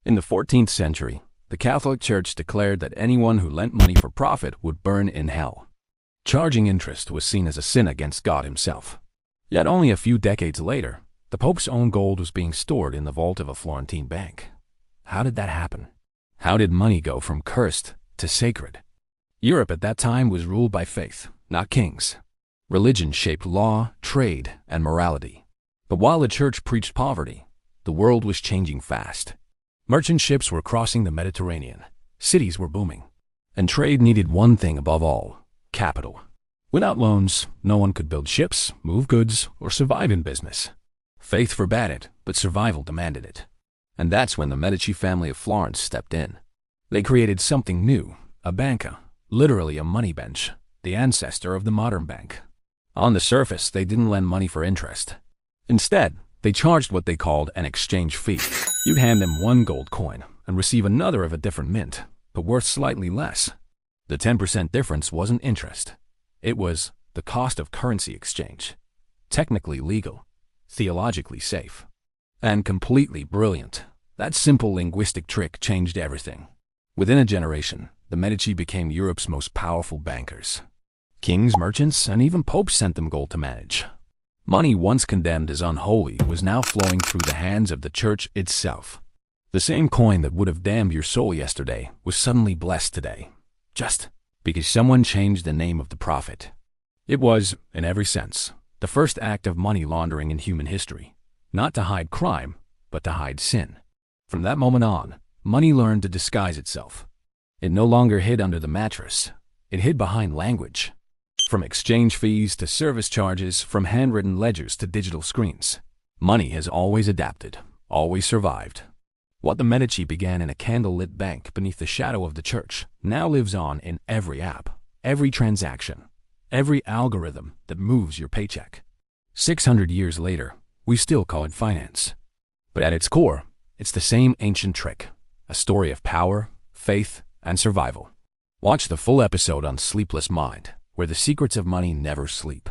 In the 14th century, the Catholic Church declared that anyone who lent money for profit would burn in hell. Charging interest was seen as a sin against God himself. Yet only a few decades later, the Pope's own gold was being stored in the vault of a Florentine bank. How did that happen? How did money go from cursed to sacred? Europe at that time was ruled by faith, not kings. Religion shaped law, trade, and morality. But while the church preached poverty, the world was changing fast. Merchant ships were crossing the Mediterranean, cities were booming, and trade needed one thing above all: capital. Without loans, no one could build ships, move goods, or survive in business. Faith forbade it, but survival demanded it. And that's when the Medici family of Florence stepped in. They created something new, a banca, literally a money bench, the ancestor of the modern bank. On the surface, they didn't lend money for interest. Instead, they charged what they called an exchange fee. You'd hand them one gold coin and receive another of a different mint, but worth slightly less. The 10% difference wasn't interest. It was the cost of currency exchange. Technically legal, theologically safe, and completely brilliant. That simple linguistic trick changed everything. Within a generation, the Medici became Europe's most powerful bankers. Kings, merchants, and even popes sent them gold to manage. Money once condemned as unholy was now flowing through the hands of the church itself. The same coin that would have damned your soul yesterday was suddenly blessed today, just because someone changed the name of the prophet. It was, in every sense, the first act of money laundering in human history, not to hide crime, but to hide sin. From that moment on, money learned to disguise itself. It no longer hid under the mattress. It hid behind language. From exchange fees to service charges, from handwritten ledgers to digital screens, money has always adapted, always survived. What the Medici began in a candle-lit bank beneath the shadow of the church now lives on in every app, every transaction, every algorithm that moves your paycheck. 600 years later, we still call it finance. But at its core, it's the same ancient trick, a story of power, faith, and survival. Watch the full episode on Sleepless Mind, where the secrets of money never sleep.